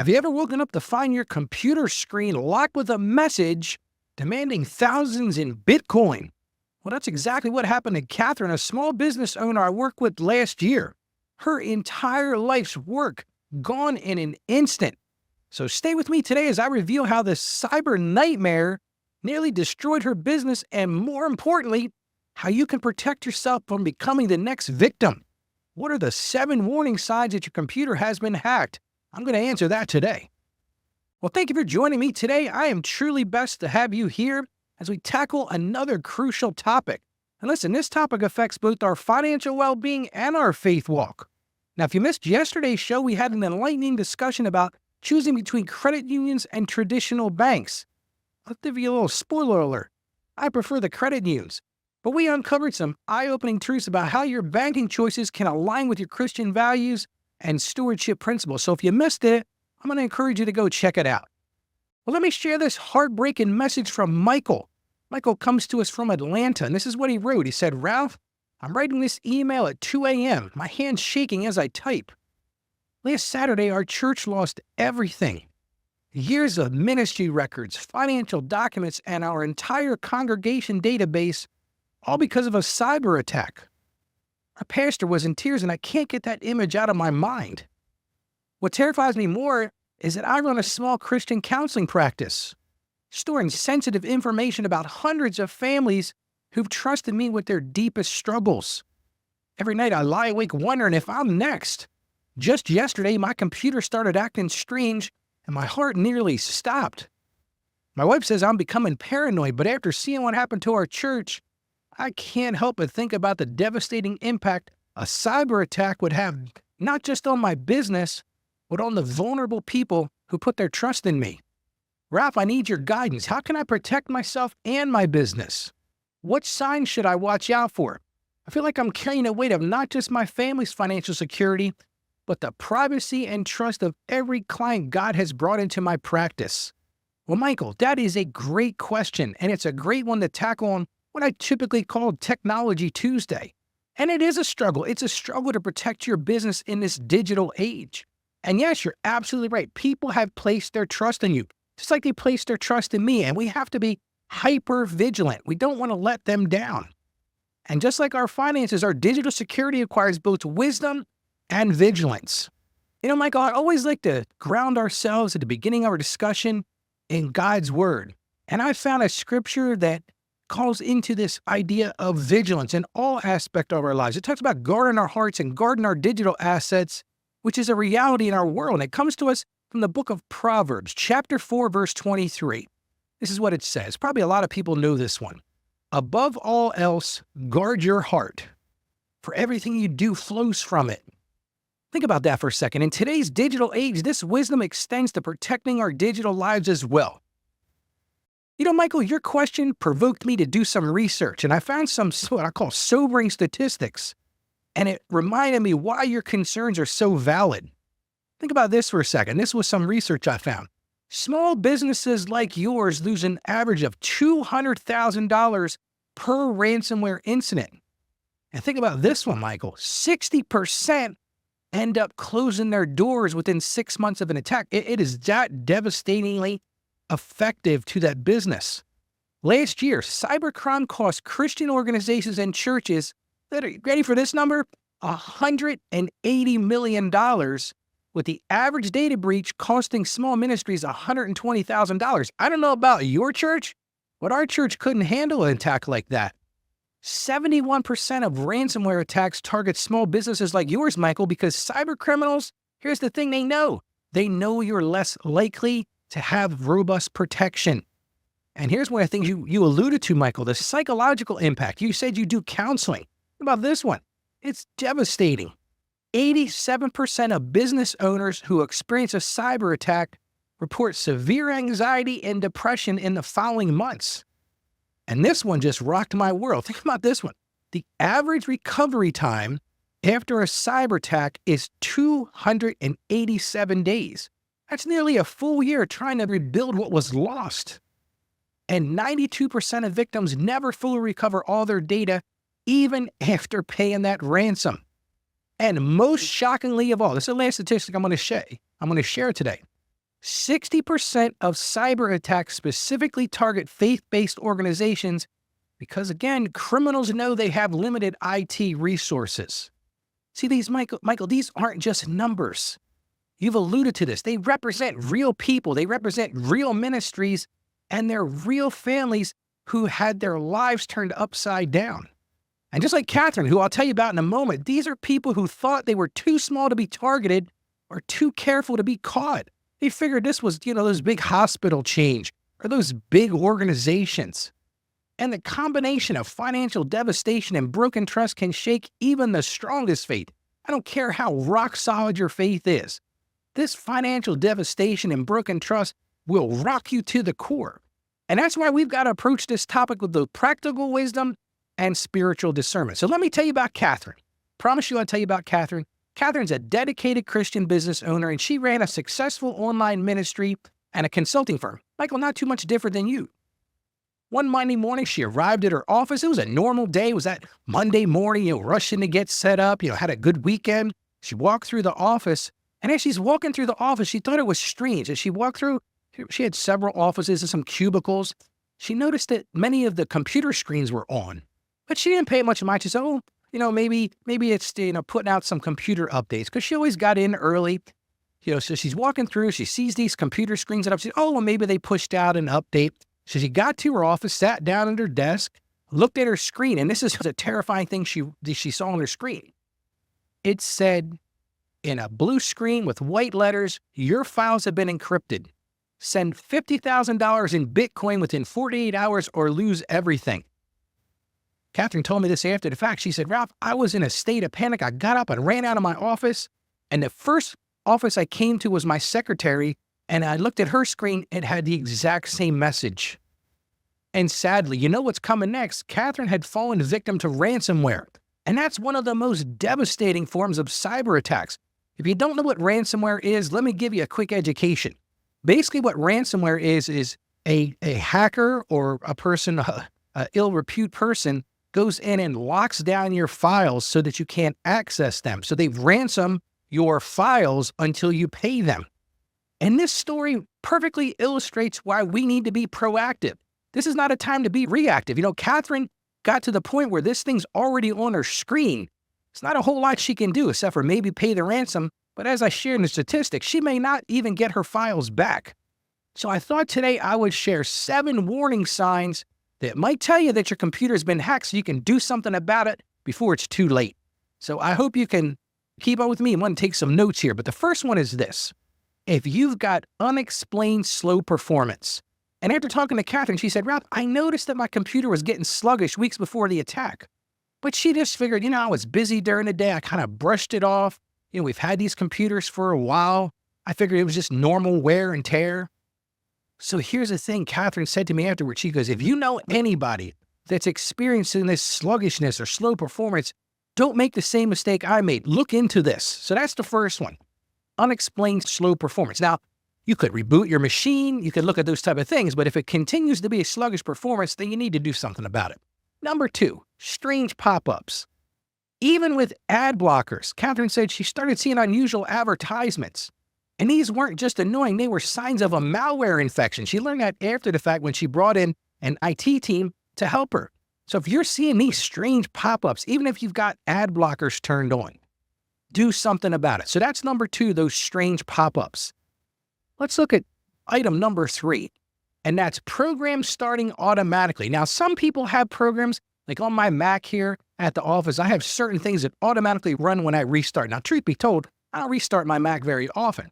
Have you ever woken up to find your computer screen locked with a message demanding thousands in Bitcoin? Well, that's exactly what happened to Catherine, a small business owner I worked with last year. Her entire life's work gone in an instant. So stay with me today as I reveal how this cyber nightmare nearly destroyed her business and, more importantly, how you can protect yourself from becoming the next victim. What are the 7 warning signs that your computer has been hacked? I'm going to answer that today. Well, thank you for joining me today. I am truly blessed to have you here as we tackle another crucial topic. And listen, this topic affects both our financial well-being and our faith walk. Now, if you missed yesterday's show, we had an enlightening discussion about choosing between credit unions and traditional banks. I'll give you a little spoiler alert. I prefer the credit unions. But we uncovered some eye-opening truths about how your banking choices can align with your Christian values and stewardship principles. So if you missed it, I'm going to encourage you to go check it out. Well, let me share this heartbreaking message from Michael. Michael comes to us from Atlanta, and this is what he wrote. He said, "Ralph, I'm writing this email at 2 a.m., my hands shaking as I type. Last Saturday, our church lost everything. Years of ministry records, financial documents, and our entire congregation database, all because of a cyber attack. Our pastor was in tears, and I can't get that image out of my mind. What terrifies me more is that I run a small Christian counseling practice, storing sensitive information about hundreds of families who've trusted me with their deepest struggles. Every night I lie awake wondering if I'm next. Just yesterday, my computer started acting strange, and my heart nearly stopped. My wife says I'm becoming paranoid, but after seeing what happened to our church, I can't help but think about the devastating impact a cyber attack would have, not just on my business, but on the vulnerable people who put their trust in me. Ralph, I need your guidance. How can I protect myself and my business? What signs should I watch out for? I feel like I'm carrying the weight of not just my family's financial security, but the privacy and trust of every client God has brought into my practice." Well, Michael, that is a great question, and it's a great one to tackle on what I typically call Technology Tuesday. And it is a struggle. It's a struggle to protect your business in this digital age. And yes, you're absolutely right. People have placed their trust in you, just like they placed their trust in me, and we have to be hyper vigilant. We don't want to let them down. And just like our finances, our digital security requires both wisdom and vigilance. You know, Michael, I always like to ground ourselves at the beginning of our discussion in God's Word. And I found a scripture that calls into this idea of vigilance in all aspects of our lives. It talks about guarding our hearts and guarding our digital assets, which is a reality in our world. And it comes to us from the book of Proverbs, chapter 4, verse 23. This is what it says. Probably a lot of people know this one. "Above all else, guard your heart, for everything you do flows from it." Think about that for a second. In today's digital age, this wisdom extends to protecting our digital lives as well. You know, Michael, your question provoked me to do some research, and I found some what I call sobering statistics, and it reminded me why your concerns are so valid. Think about this for a second. This was some research I found. Small businesses like yours lose an average of $200,000 per ransomware incident. And think about this one, Michael. 60% end up closing their doors within 6 months of an attack. It is that devastatingly effective to that business. Last year, cybercrime cost Christian organizations and churches, that are ready for this number, $180 million, with the average data breach costing small ministries $120,000. I don't know about your church, but our church couldn't handle an attack like that. 71% of ransomware attacks target small businesses like yours, Michael, because cyber criminals, here's the thing they know. They know you're less likely to have robust protection. And here's one of the things you alluded to, Michael, the psychological impact. You said you do counseling. What about this one? It's devastating. 87% of business owners who experience a cyber attack report severe anxiety and depression in the following months. And this one just rocked my world. Think about this one. The average recovery time after a cyber attack is 287 days. That's nearly a full year trying to rebuild what was lost. And 92% of victims never fully recover all their data, even after paying that ransom. And most shockingly of all, this is the last statistic I'm going to share today. 60% of cyber attacks specifically target faith-based organizations because, again, criminals know they have limited IT resources. See, Michael, these aren't just numbers. You've alluded to this. They represent real people. They represent real ministries, and they're real families who had their lives turned upside down. And just like Catherine, who I'll tell you about in a moment, these are people who thought they were too small to be targeted or too careful to be caught. They figured this was, those big hospital chains or those big organizations. And the combination of financial devastation and broken trust can shake even the strongest faith. I don't care how rock solid your faith is. This financial devastation and broken trust will rock you to the core. And that's why we've got to approach this topic with the practical wisdom and spiritual discernment. So let me tell you about Catherine. Promise you I'll tell you about Catherine. Catherine's a dedicated Christian business owner, and she ran a successful online ministry and a consulting firm. Michael, not too much different than you. One Monday morning, she arrived at her office. It was a normal day. It was that Monday morning, rushing to get set up, had a good weekend. She walked through the office, and as she's walking through the office, she thought it was strange. As she walked through, she had several offices and some cubicles. She noticed that many of the computer screens were on, but she didn't pay much mind. She said, maybe it's, putting out some computer updates, because she always got in early. So she's walking through, she sees these computer screens up. She said, maybe they pushed out an update. So she got to her office, sat down at her desk, looked at her screen, and this is a terrifying thing she saw on her screen. It said, in a blue screen with white letters, "Your files have been encrypted. Send $50,000 in Bitcoin within 48 hours or lose everything." Catherine told me this after the fact. She said, "Ralph, I was in a state of panic. I got up and ran out of my office, and the first office I came to was my secretary, and I looked at her screen. It had the exact same message." And sadly, you know what's coming next? Catherine had fallen victim to ransomware, and that's one of the most devastating forms of cyber attacks. If you don't know what ransomware is, let me give you a quick education. Basically, what ransomware is a hacker or a person, a ill repute person, goes in and locks down your files so that you can't access them. So they ransom your files until you pay them. And this story perfectly illustrates why we need to be proactive. This is not a time to be reactive. Catherine got to the point where this thing's already on her screen. It's not a whole lot she can do except for maybe pay the ransom. But as I shared in the statistics, she may not even get her files back. So I thought today I would share 7 warning signs that might tell you that your computer's been hacked so you can do something about it before it's too late. So I hope you can keep up with me. I'm going to take some notes here. But the first one is this. If you've got unexplained slow performance. And after talking to Catherine, she said, "Ralph, I noticed that my computer was getting sluggish weeks before the attack." But she just figured, I was busy during the day. I kind of brushed it off. We've had these computers for a while. I figured it was just normal wear and tear. So here's the thing Catherine said to me afterwards. She goes, if you know anybody that's experiencing this sluggishness or slow performance, don't make the same mistake I made. Look into this. So that's the first one. Unexplained slow performance. Now, you could reboot your machine. You could look at those type of things. But if it continues to be a sluggish performance, then you need to do something about it. Number 2, strange pop-ups. Even with ad blockers, Catherine said she started seeing unusual advertisements. And these weren't just annoying, they were signs of a malware infection. She learned that after the fact when she brought in an IT team to help her. So if you're seeing these strange pop-ups, even if you've got ad blockers turned on, do something about it. So that's number 2, those strange pop-ups. Let's look at item number 3, and that's programs starting automatically. Now, some people have programs, like on my Mac here at the office, I have certain things that automatically run when I restart. Now, truth be told, I don't restart my Mac very often.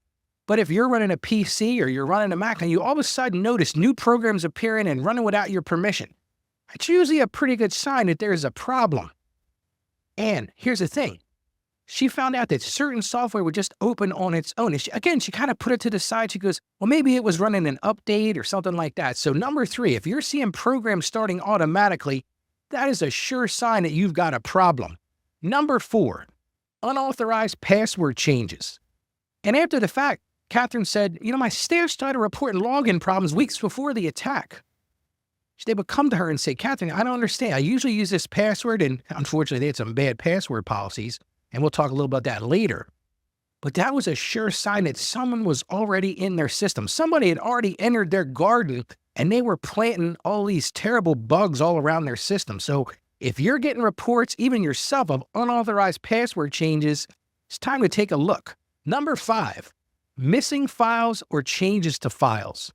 But if you're running a PC or you're running a Mac and you all of a sudden notice new programs appearing and running without your permission, it's usually a pretty good sign that there's a problem. And here's the thing. She found out that certain software would just open on its own. And she kind of put it to the side. She goes, well, maybe it was running an update or something like that. So number 3, if you're seeing programs starting automatically, that is a sure sign that you've got a problem. Number 4, unauthorized password changes. And after the fact, Catherine said, my staff started reporting login problems weeks before the attack. They would come to her and say, Catherine, I don't understand. I usually use this password, and unfortunately, they had some bad password policies, and we'll talk a little about that later. But that was a sure sign that someone was already in their system. Somebody had already entered their garden and they were planting all these terrible bugs all around their system. So if you're getting reports, even yourself, of unauthorized password changes, it's time to take a look. Number 5, missing files or changes to files.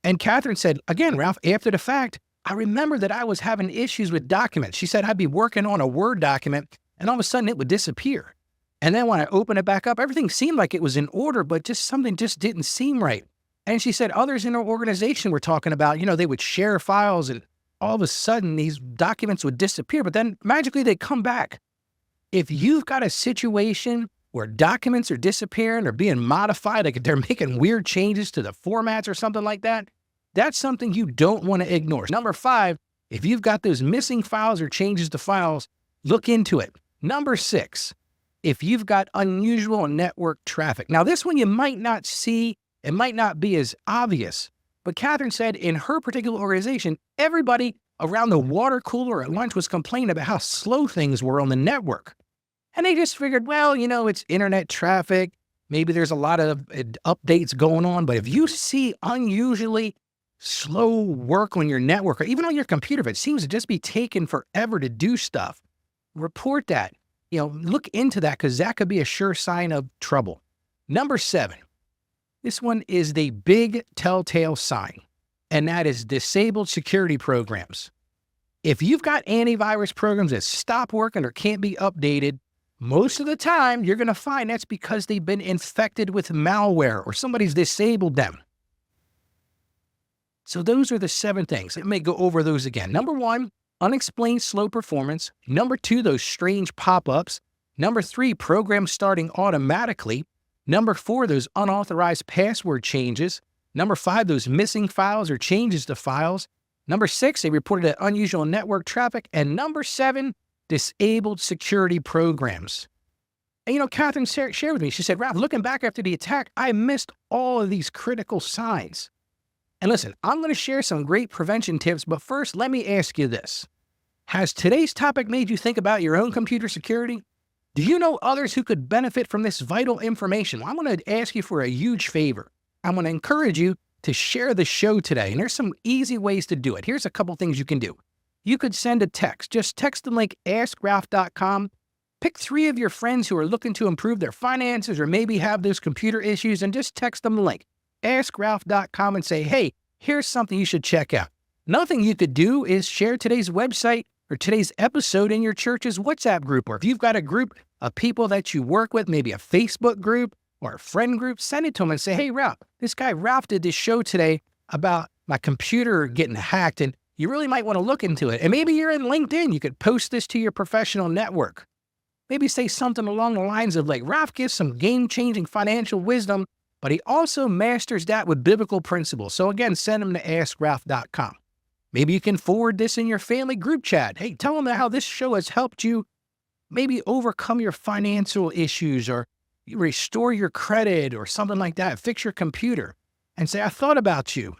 And Catherine said, again, Ralph, after the fact, I remember that I was having issues with documents. She said I'd be working on a Word document and all of a sudden it would disappear. And then when I open it back up, everything seemed like it was in order, but something just didn't seem right. And she said others in her organization were talking about, they would share files and all of a sudden these documents would disappear, but then magically they come back. If you've got a situation where documents are disappearing or being modified, like they're making weird changes to the formats or something like that, that's something you don't want to ignore. Number 5, if you've got those missing files or changes to files, look into it. Number 6, if you've got unusual network traffic. Now, this one you might not see, it might not be as obvious, but Catherine said in her particular organization, everybody around the water cooler at lunch was complaining about how slow things were on the network. And they just figured, well, it's internet traffic. Maybe there's a lot of updates going on, but if you see unusually slow work on your network or even on your computer, if it seems to just be taking forever to do stuff, report that. Look into that because that could be a sure sign of trouble. Number 7, this one is the big telltale sign, and that is disabled security programs. If you've got antivirus programs that stop working or can't be updated, most of the time you're going to find that's because they've been infected with malware or somebody's disabled them. So those are the 7 things. Let me go over those again. Number 1, unexplained slow performance. Number 2, those strange pop-ups. Number 3, programs starting automatically. Number 4, those unauthorized password changes. Number 5, those missing files or changes to files. Number 6, they reported an unusual network traffic. And number 7, disabled security programs. And Catherine shared with me, she said, Ralph, looking back after the attack, I missed all of these critical signs. And listen, I'm going to share some great prevention tips, but first, let me ask you this. Has today's topic made you think about your own computer security? Do you know others who could benefit from this vital information? Well, I'm going to ask you for a huge favor. I'm going to encourage you to share the show today, and there's some easy ways to do it. Here's a couple things you can do. You could send a text. Just text the link askralph.com. Pick 3 of your friends who are looking to improve their finances or maybe have those computer issues and just text them the link. AskRalph.com and say, hey, here's something you should check out. Another thing you could do is share today's website or today's episode in your church's WhatsApp group. Or if you've got a group of people that you work with, maybe a Facebook group or a friend group, send it to them and say, hey, Ralph, this guy Ralph did this show today about my computer getting hacked, and you really might want to look into it. And maybe you're in LinkedIn. You could post this to your professional network. Maybe say something along the lines of like, Ralph gives some game-changing financial wisdom, but he also masters that with biblical principles. So again, send them to AskRalph.com. Maybe you can forward this in your family group chat. Hey, tell them how this show has helped you maybe overcome your financial issues or restore your credit or something like that. Fix your computer and say, I thought about you.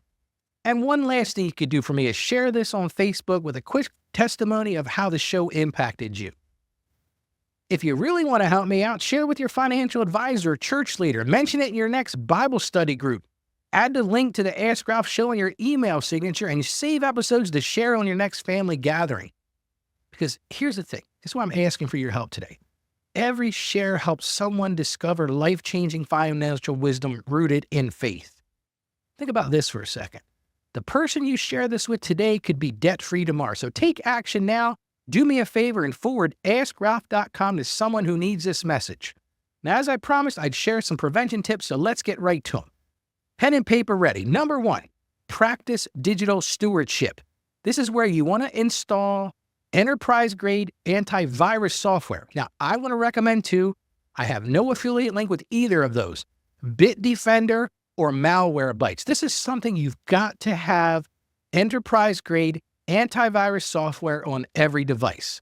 And one last thing you could do for me is share this on Facebook with a quick testimony of how the show impacted you. If you really want to help me out, share with your financial advisor or church leader. Mention it in your next Bible study group. Add the link to the Ask Ralph show in your email signature and save episodes to share on your next family gathering. Because here's the thing. This is why I'm asking for your help today. Every share helps someone discover life-changing financial wisdom rooted in faith. Think about this for a second. The person you share this with today could be debt-free tomorrow. So take action now. Do me a favor and forward AskRalph.com to someone who needs this message. Now, as I promised, I'd share some prevention tips, so let's get right to them. Pen and paper ready. Number 1, practice digital stewardship. This is where you want to install enterprise-grade antivirus software. Now, I want to recommend 2. I have no affiliate link with either of those, Bitdefender or Malwarebytes. This is something you've got to have enterprise-grade antivirus software on every device.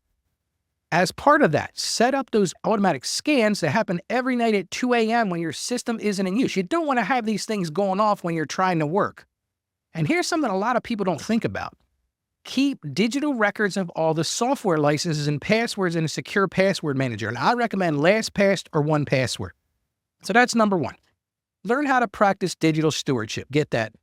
As part of that, set up those automatic scans that happen every night at 2 a.m. when your system isn't in use. You don't want to have these things going off when you're trying to work. And here's something a lot of people don't think about. Keep digital records of all the software licenses and passwords in a secure password manager. And I recommend LastPass or 1Password. So that's number one. Learn how to practice digital stewardship. Get that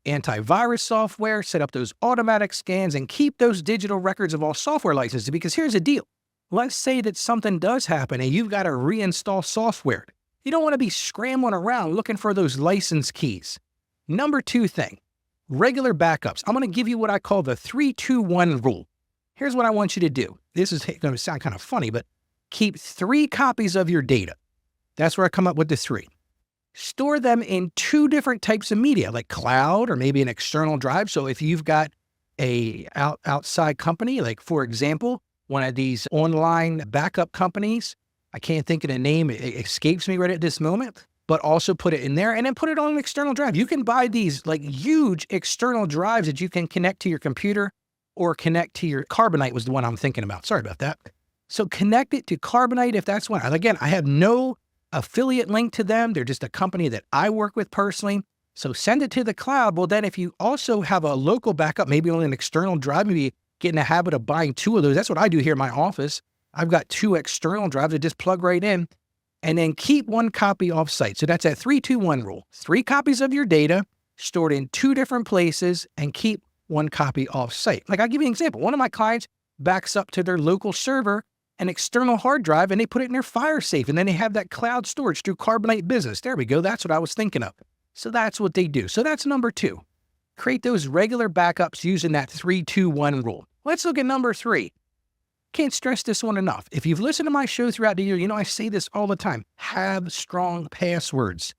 antivirus software, set up those automatic scans, and keep those digital records of all software licenses. Because here's the deal. Let's say that something does happen and you've got to reinstall software. You don't want to be scrambling around looking for those license keys. Number two thing, regular backups. I'm going to give you what I call the 3-2-1 rule. Here's what I want you to do. This is going to sound kind of funny, but keep 3 copies of your data. That's where I come up with the 3. Store them in 2 different types of media, like cloud or maybe an external drive. So if you've got a outside company, like for example, one of these online backup companies, I can't think of the name, it escapes me right at this moment, but also put it in there and then put it on an external drive. You can buy these like huge external drives that you can connect to your computer or connect to your Carbonite was the one I'm thinking about. Sorry about that. So connect it to Carbonite if that's one. Again, I have no affiliate link to them. They're just a company that I work with personally. So send it to the cloud. Well, then if you also have a local backup, maybe on an external drive, maybe get in the habit of buying 2 of those. That's what I do here in my office. I've got 2 external drives that just plug right in, and then keep 1 copy off-site. So that's that 3-2-1 rule. 3 copies of your data stored in 2 different places and keep 1 copy off-site. Like I'll give you an example. One of my clients backs up to their local server an external hard drive and they put it in their fire safe, and then they have that cloud storage through Carbonite Business. There we go. That's what I was thinking of. So that's what they do. So that's number 2. Create those regular backups using that 3-2-1 rule. Let's look at number 3. Can't stress this one enough. If you've listened to my show throughout the year, you know I say this all the time. Have strong passwords.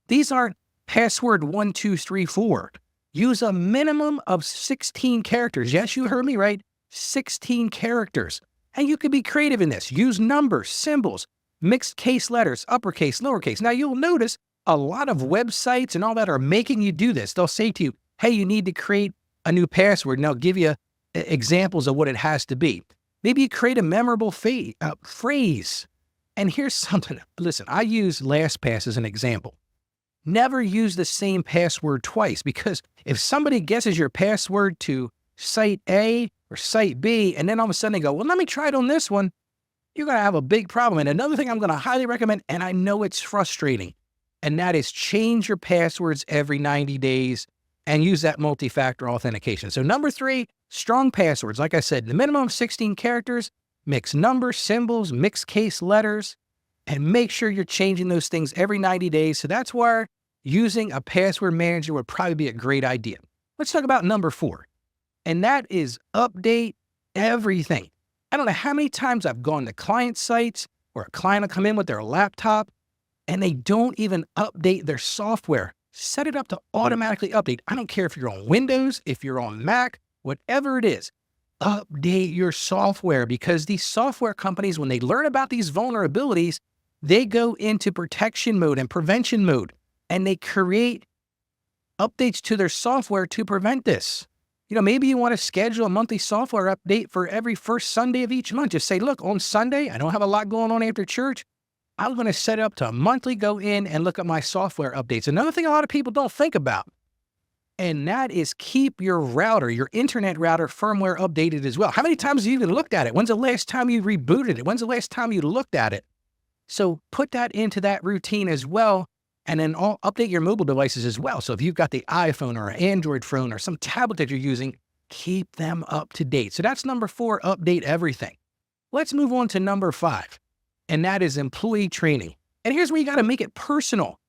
These aren't password 1, 2, 3, 4. Use a minimum of 16 characters. Yes, you heard me right. 16 characters. And you can be creative in this. Use numbers, symbols, mixed case letters, uppercase, lowercase. Now you'll notice a lot of websites and all that are making you do this. They'll say to you, hey, you need to create a new password. And they'll give you examples of what it has to be. Maybe you create a memorable phrase. And here's something. Listen, I use LastPass as an example. Never use the same password twice, because if somebody guesses your password to site A or site B, and then all of a sudden they go, well, let me try it on this one, you're going to have a big problem. And another thing I'm going to highly recommend, and I know it's frustrating, and that is change your passwords every 90 days and use that multi-factor authentication. So number 3, strong passwords. Like I said, the minimum of 16 characters, mix numbers, symbols, mixed case letters, and make sure you're changing those things every 90 days. So that's where using a password manager would probably be a great idea. Let's talk about number 4, and that is update everything. I don't know how many times I've gone to client sites where a client will come in with their laptop and they don't even update their software. Set it up to automatically update. I don't care if you're on Windows, if you're on Mac, whatever it is, update your software, because these software companies, when they learn about these vulnerabilities, they go into protection mode and prevention mode, and they create updates to their software to prevent this. You know, maybe you want to schedule a monthly software update for every first Sunday of each month. Just say, look, on Sunday, I don't have a lot going on after church. I'm going to set it up to monthly go in and look at my software updates. Another thing a lot of people don't think about, and that is keep your router, your internet router firmware updated as well. How many times have you even looked at it? When's the last time you rebooted it? When's the last time you looked at it? So put that into that routine as well, and then update your mobile devices as well. So if you've got the iPhone or an Android phone or some tablet that you're using, keep them up to date. So that's number 4, update everything. Let's move on to number 5, and that is employee training. And here's where you got to make it personal.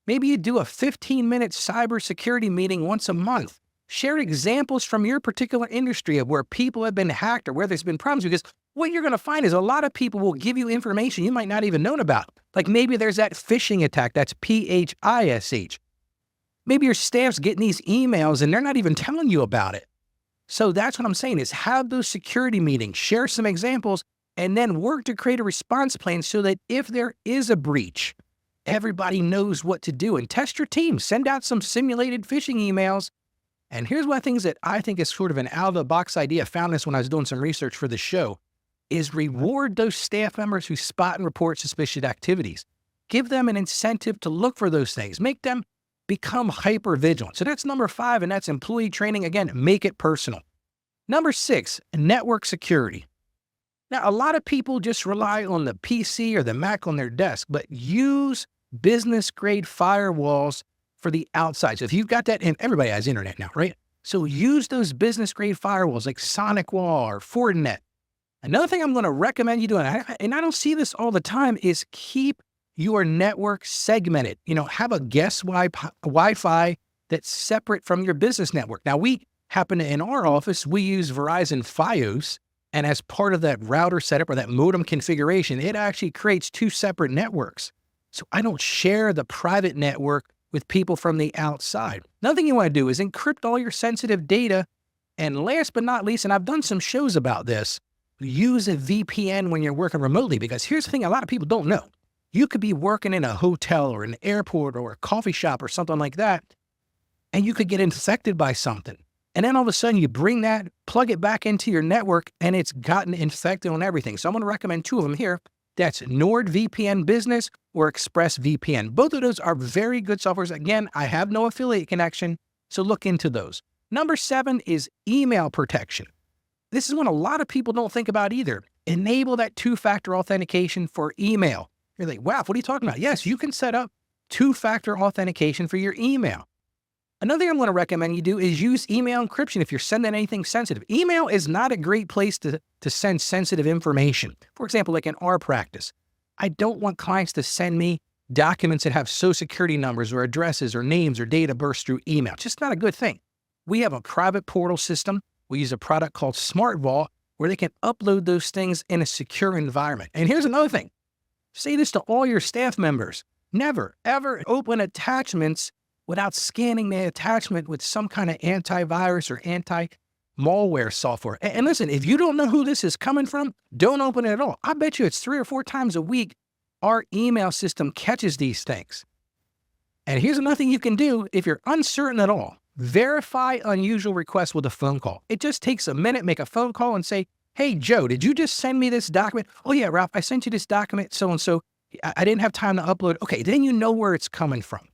Maybe you do a 15-minute cybersecurity meeting once a month. Share examples from your particular industry of where people have been hacked or where there's been problems, because what you're going to find is a lot of people will give you information you might not even known about. Like maybe there's that phishing attack, that's PHISH. Maybe your staff's getting these emails and they're not even telling you about it. So that's what I'm saying is have those security meetings, share some examples, and then work to create a response plan so that if there is a breach, everybody knows what to do. And test your team. Send out some simulated phishing emails. And here's one of the things that I think is sort of an out-of-the-box idea. I found this when I was doing some research for the show, is reward those staff members who spot and report suspicious activities. Give them an incentive to look for those things. Make them become hyper-vigilant. So that's number 5, and that's employee training. Again, make it personal. Number 6, network security. Now, a lot of people just rely on the PC or the Mac on their desk, but use business grade firewalls for the outside. So if you've got that, and everybody has internet now, right? So use those business grade firewalls like SonicWall or Fortinet. Another thing I'm going to recommend you doing, and I don't see this all the time, is keep your network segmented. Have a guest Wi-Fi that's separate from your business network. Now, we happen to, in our office, we use Verizon Fios, and as part of that router setup or that modem configuration, it actually creates two separate networks. So I don't share the private network with people from the outside. Another thing you want to do is encrypt all your sensitive data. And last but not least, and I've done some shows about this, use a VPN when you're working remotely, because here's the thing a lot of people don't know. You could be working in a hotel or an airport or a coffee shop or something like that, and you could get infected by something. And then all of a sudden you bring that, plug it back into your network, and it's gotten infected on everything. So I'm going to recommend two of them here. That's NordVPN Business or ExpressVPN. Both of those are very good softwares. Again, I have no affiliate connection, so look into those. Number 7 is email protection. This is one a lot of people don't think about either. Enable that two-factor authentication for email. You're like, wow, what are you talking about? Yes, you can set up two-factor authentication for your email. Another thing I'm going to recommend you do is use email encryption if you're sending anything sensitive. Email is not a great place to send sensitive information. For example, like in our practice, I don't want clients to send me documents that have social security numbers or addresses or names or date of birth through email. Just not a good thing. We have a private portal system. We use a product called SmartVault where they can upload those things in a secure environment. And here's another thing. Say this to all your staff members. Never, ever open attachments without scanning the attachment with some kind of antivirus or anti-malware software. And listen, if you don't know who this is coming from, don't open it at all. I bet you it's 3 or 4 times a week our email system catches these things. And here's another thing you can do if you're uncertain at all. Verify unusual requests with a phone call. It just takes a minute, make a phone call and say, hey, Joe, did you just send me this document? Oh yeah, Ralph, I sent you this document, so-and-so. I didn't have time to upload. Okay, then you know where it's coming from.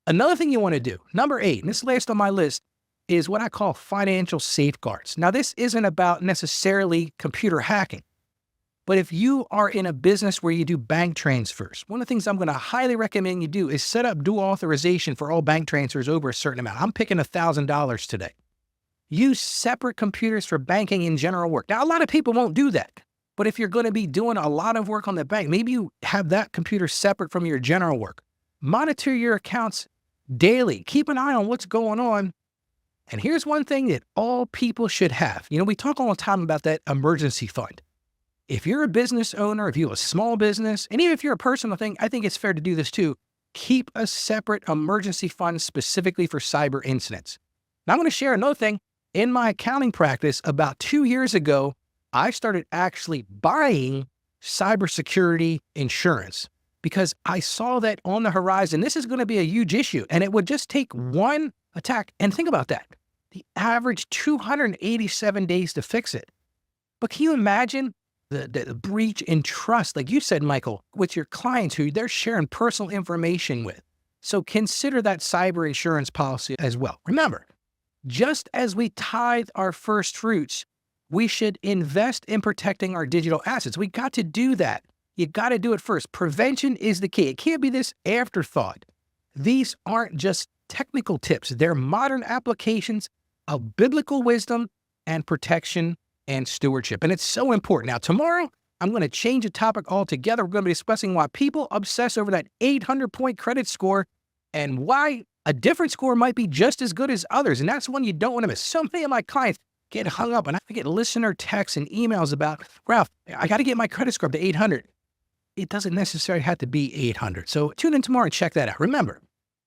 Another thing you want to do, number 8, and this last on my list, is what I call financial safeguards. Now, this isn't about necessarily computer hacking, but if you are in a business where you do bank transfers, one of the things I'm going to highly recommend you do is set up dual authorization for all bank transfers over a certain amount. I'm picking $1,000 today. Use separate computers for banking and general work. Now, a lot of people won't do that, but if you're going to be doing a lot of work on the bank, maybe you have that computer separate from your general work. Monitor your accounts daily. Keep an eye on what's going on. And here's one thing that all people should have. We talk all the time about that emergency fund. If you're a business owner, if you have a small business, and even if you're a personal thing, I think it's fair to do this too. Keep a separate emergency fund specifically for cyber incidents. Now I'm going to share another thing. In my accounting practice, about 2 years ago, I started actually buying cybersecurity insurance, because I saw that on the horizon, this is going to be a huge issue, and it would just take one attack. And think about that. The average 287 days to fix it. But can you imagine the breach in trust, like you said, Michael, with your clients who they're sharing personal information with? So consider that cyber insurance policy as well. Remember, just as we tithe our first fruits, we should invest in protecting our digital assets. We got to do that. You got to do it first. Prevention is the key. It can't be this afterthought. These aren't just technical tips. They're modern applications of biblical wisdom and protection and stewardship. And it's so important. Now, tomorrow, I'm going to change the topic altogether. We're going to be discussing why people obsess over that 800-point credit score and why a different score might be just as good as others. And that's one you don't want to miss. So many of my clients get hung up, and I get listener texts and emails about, Ralph, I got to get my credit score up to 800. It doesn't necessarily have to be 800. So tune in tomorrow and check that out. Remember,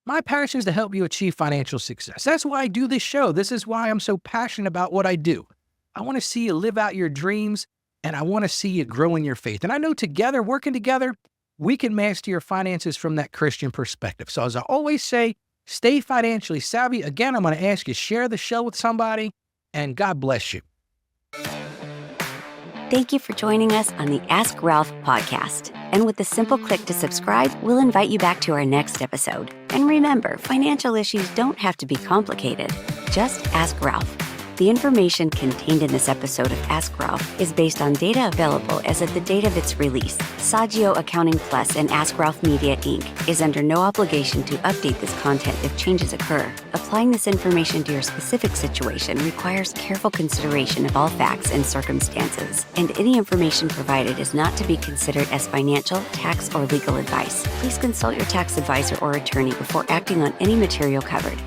my passion is to help you achieve financial success. That's why I do this show. This is why I'm so passionate about what I do. I want to see you live out your dreams, and I want to see you grow in your faith. And I know together, working together, we can master your finances from that Christian perspective. So as I always say, stay financially savvy. Again, I'm going to ask you, share the show with somebody, and God bless you. Thank you for joining us on the Ask Ralph podcast. And with a simple click to subscribe, we'll invite you back to our next episode. And remember, financial issues don't have to be complicated. Just ask Ralph. The information contained in this episode of Ask Ralph is based on data available as of the date of its release. Saggio Accounting Plus and Ask Ralph Media, Inc. is under no obligation to update this content if changes occur. Applying this information to your specific situation requires careful consideration of all facts and circumstances, and any information provided is not to be considered as financial, tax, or legal advice. Please consult your tax advisor or attorney before acting on any material covered.